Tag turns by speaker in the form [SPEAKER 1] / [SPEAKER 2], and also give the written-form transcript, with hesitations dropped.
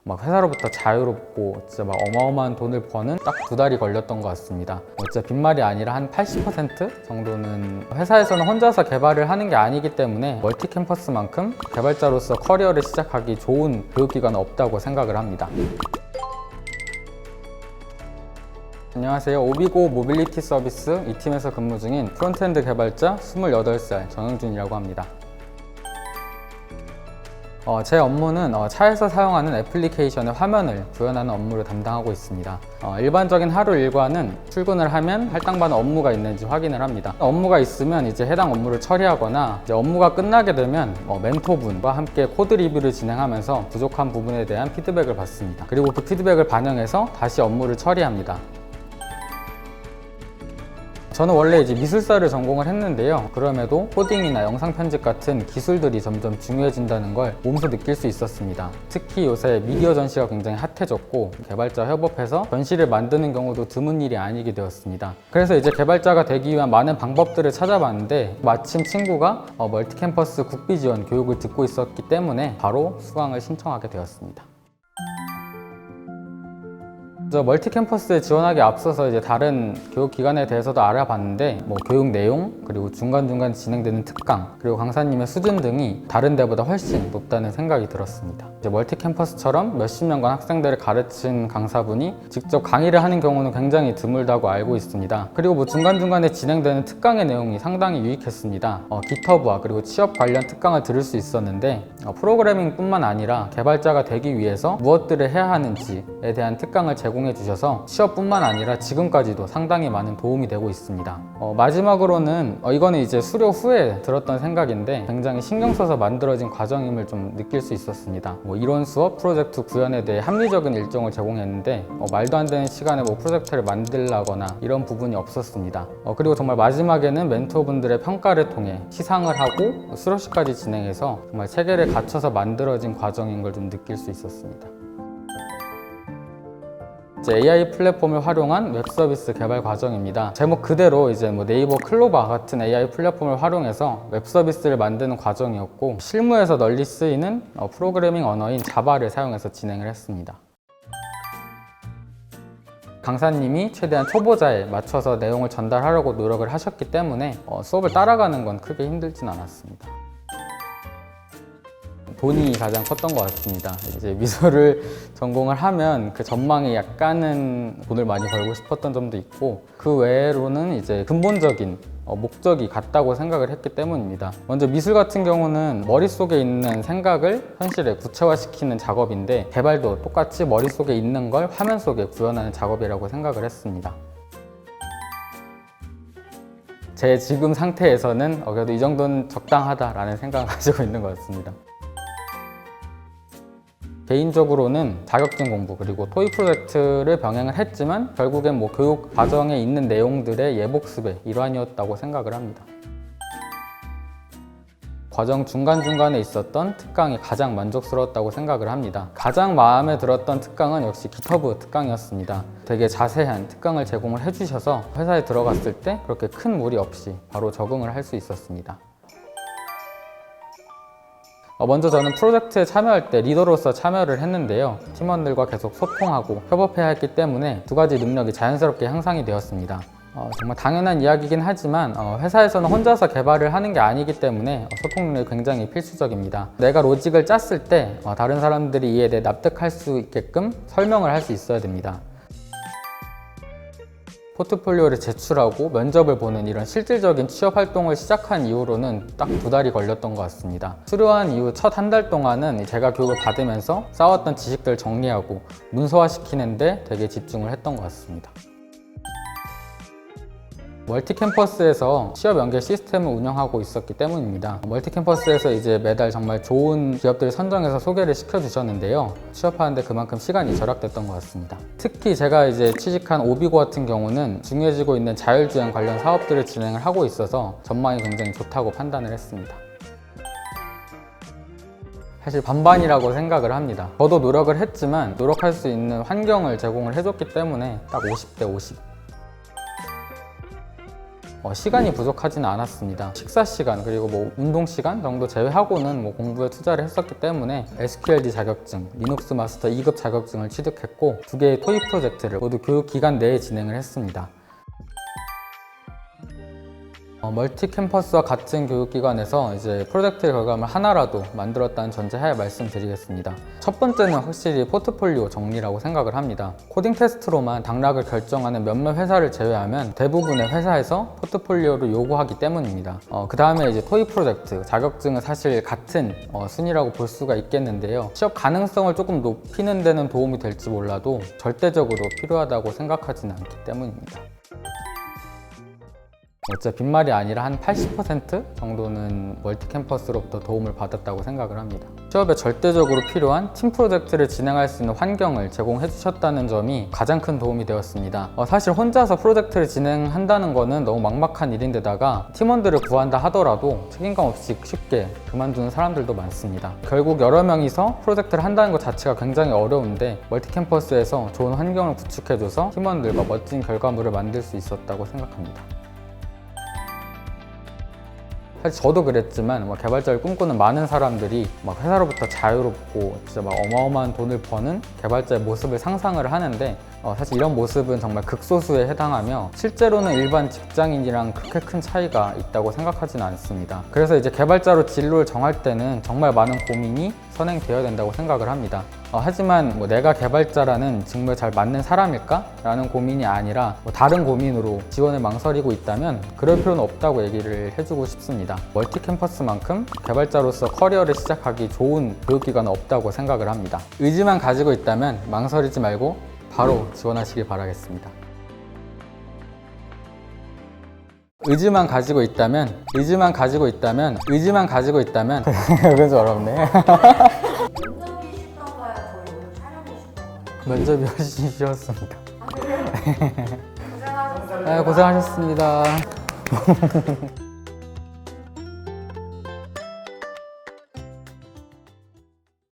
[SPEAKER 1] 막 회사로부터 자유롭고 진짜 막 어마어마한 돈을 버는 딱 2달이 걸렸던 것 같습니다. 진짜 빈말이 아니라 한 80% 정도는 회사에서는 혼자서 개발을 하는 게 아니기 때문에 멀티 캠퍼스만큼 개발자로서 커리어를 시작하기 좋은 교육기관은 없다고 생각을 합니다. 안녕하세요. 오비고 모빌리티 서비스 이 팀에서 근무 중인 프론트엔드 개발자 28살 정영준이라고 합니다. 제 업무는 차에서 사용하는 애플리케이션의 화면을 구현하는 업무를 담당하고 있습니다. 일반적인 하루 일과는 출근을 하면 할당받은 업무가 있는지 확인을 합니다. 업무가 있으면 이제 해당 업무를 처리하거나 이제 업무가 끝나게 되면 멘토분과 함께 코드 리뷰를 진행하면서 부족한 부분에 대한 피드백을 받습니다. 그리고 그 피드백을 반영해서 다시 업무를 처리합니다. 저는 원래 이제 미술사를 전공을 했는데요. 그럼에도 코딩이나 영상 편집 같은 기술들이 점점 중요해진다는 걸 몸소 느낄 수 있었습니다. 특히 요새 미디어 전시가 굉장히 핫해졌고 개발자 협업해서 전시를 만드는 경우도 드문 일이 아니게 되었습니다. 그래서 이제 개발자가 되기 위한 많은 방법들을 찾아봤는데 마침 친구가 멀티 캠퍼스 국비 지원 교육을 듣고 있었기 때문에 바로 수강을 신청하게 되었습니다. 멀티 캠퍼스에 지원하기 앞서서 이제 다른 교육기관에 대해서도 알아봤는데 교육 내용, 그리고 중간중간 진행되는 특강, 그리고 강사님의 수준 등이 다른 데보다 훨씬 높다는 생각이 들었습니다. 이제 멀티 캠퍼스처럼 몇십 년간 학생들을 가르친 강사분이 직접 강의를 하는 경우는 굉장히 드물다고 알고 있습니다. 그리고 중간중간에 진행되는 특강의 내용이 상당히 유익했습니다. GitHub와 그리고 취업 관련 특강을 들을 수 있었는데 프로그래밍뿐만 아니라 개발자가 되기 위해서 무엇들을 해야 하는지에 대한 특강을 제공해 주셔서 취업뿐만 아니라 지금까지도 상당히 많은 도움이 되고 있습니다. 마지막으로는 이거는 이제 수료 후에 들었던 생각인데 굉장히 신경 써서 만들어진 과정임을 좀 느낄 수 있었습니다. 이론 수업, 프로젝트 구현에 대해 합리적인 일정을 제공했는데 말도 안 되는 시간에 프로젝트를 만들라거나 이런 부분이 없었습니다. 그리고 정말 마지막에는 멘토분들의 평가를 통해 시상을 하고 수료식까지 진행해서 정말 체계를 갖춰서 만들어진 과정인 걸 좀 느낄 수 있었습니다. AI 플랫폼을 활용한 웹 서비스 개발 과정입니다. 제목 그대로 이제 네이버 클로바 같은 AI 플랫폼을 활용해서 웹 서비스를 만드는 과정이었고 실무에서 널리 쓰이는 프로그래밍 언어인 자바를 사용해서 진행을 했습니다. 강사님이 최대한 초보자에 맞춰서 내용을 전달하려고 노력을 하셨기 때문에 수업을 따라가는 건 크게 힘들진 않았습니다. 돈이 가장 컸던 것 같습니다. 이제 미술을 전공을 하면 그 전망에 약간은 돈을 많이 벌고 싶었던 점도 있고 그 외로는 이제 근본적인 목적이 같다고 생각을 했기 때문입니다. 먼저 미술 같은 경우는 머릿속에 있는 생각을 현실에 구체화시키는 작업인데 개발도 똑같이 머릿속에 있는 걸 화면 속에 구현하는 작업이라고 생각을 했습니다. 제 지금 상태에서는 그래도 이 정도는 적당하다라는 생각을 가지고 있는 것 같습니다. 개인적으로는 자격증 공부 그리고 토익 프로젝트를 병행을 했지만 결국엔 교육 과정에 있는 내용들의 예복습의 일환이었다고 생각을 합니다. 과정 중간중간에 있었던 특강이 가장 만족스러웠다고 생각을 합니다. 가장 마음에 들었던 특강은 역시 GitHub 특강이었습니다. 되게 자세한 특강을 제공을 해주셔서 회사에 들어갔을 때 그렇게 큰 무리 없이 바로 적응을 할 수 있었습니다. 먼저 저는 프로젝트에 참여할 때 리더로서 참여를 했는데요. 팀원들과 계속 소통하고 협업해야 했기 때문에 두 가지 능력이 자연스럽게 향상이 되었습니다. 정말 당연한 이야기이긴 하지만 회사에서는 혼자서 개발을 하는 게 아니기 때문에 소통 능력이 굉장히 필수적입니다. 내가 로직을 짰을 때 다른 사람들이 이에 대해 납득할 수 있게끔 설명을 할 수 있어야 됩니다. 포트폴리오를 제출하고 면접을 보는 이런 실질적인 취업 활동을 시작한 이후로는 딱 2달이 걸렸던 것 같습니다. 수료한 이후 첫 한 달 동안은 제가 교육을 받으면서 쌓았던 지식들을 정리하고 문서화시키는데 되게 집중을 했던 것 같습니다. 멀티 캠퍼스에서 취업 연계 시스템을 운영하고 있었기 때문입니다. 멀티 캠퍼스에서 이제 매달 정말 좋은 기업들을 선정해서 소개를 시켜주셨는데요. 취업하는데 그만큼 시간이 절약됐던 것 같습니다. 특히 제가 이제 취직한 오비고 같은 경우는 중요해지고 있는 자율주행 관련 사업들을 진행을 하고 있어서 전망이 굉장히 좋다고 판단을 했습니다. 사실 반반이라고 생각을 합니다. 저도 노력을 했지만 노력할 수 있는 환경을 제공을 해줬기 때문에 딱 50대 50. 시간이 부족하지는 않았습니다. 식사 시간 그리고 뭐 운동 시간 정도 제외하고는 뭐 공부에 투자를 했었기 때문에 SQLD 자격증, 리눅스 마스터 2급 자격증을 취득했고 2개의 토익 프로젝트를 모두 교육 기간 내에 진행을 했습니다. 멀티 캠퍼스와 같은 교육기관에서 이제 프로젝트 결과물 하나라도 만들었다는 전제하에 말씀드리겠습니다. 첫 번째는 확실히 포트폴리오 정리라고 생각을 합니다. 코딩 테스트로만 당락을 결정하는 몇몇 회사를 제외하면 대부분의 회사에서 포트폴리오를 요구하기 때문입니다. 그 다음에 이제 토익 프로젝트, 자격증은 사실 같은 순위라고 볼 수가 있겠는데요. 취업 가능성을 조금 높이는 데는 도움이 될지 몰라도 절대적으로 필요하다고 생각하지는 않기 때문입니다. 어째 빈말이 아니라 한 80% 정도는 멀티 캠퍼스로부터 도움을 받았다고 생각을 합니다. 취업에 절대적으로 필요한 팀 프로젝트를 진행할 수 있는 환경을 제공해 주셨다는 점이 가장 큰 도움이 되었습니다. 사실 혼자서 프로젝트를 진행한다는 거는 너무 막막한 일인데다가 팀원들을 구한다 하더라도 책임감 없이 쉽게 그만두는 사람들도 많습니다. 결국 여러 명이서 프로젝트를 한다는 것 자체가 굉장히 어려운데 멀티 캠퍼스에서 좋은 환경을 구축해줘서 팀원들과 멋진 결과물을 만들 수 있었다고 생각합니다. 사실 저도 그랬지만 개발자를 꿈꾸는 많은 사람들이 회사로부터 자유롭고 진짜 어마어마한 돈을 버는 개발자의 모습을 상상을 하는데 사실 이런 모습은 정말 극소수에 해당하며 실제로는 일반 직장인이랑 그렇게 큰 차이가 있다고 생각하지는 않습니다. 그래서 이제 개발자로 진로를 정할 때는 정말 많은 고민이 선행되어야 된다고 생각을 합니다. 하지만 내가 개발자라는 직무에 잘 맞는 사람일까? 라는 고민이 아니라 다른 고민으로 지원을 망설이고 있다면 그럴 필요는 없다고 얘기를 해주고 싶습니다. 멀티 캠퍼스만큼 개발자로서 커리어를 시작하기 좋은 교육기관은 없다고 생각을 합니다. 의지만 가지고 있다면 망설이지 말고 바로 지원하시길 바라겠습니다. 의지만 가지고 있다면 이건 좀 어렵네.
[SPEAKER 2] 면접이 쉽던가요? 저희 오늘 촬영이 쉽던가요?
[SPEAKER 1] 면접이 훨씬 쉬웠습니다.
[SPEAKER 2] 고생하셨습니다.
[SPEAKER 1] 고생하셨습니다.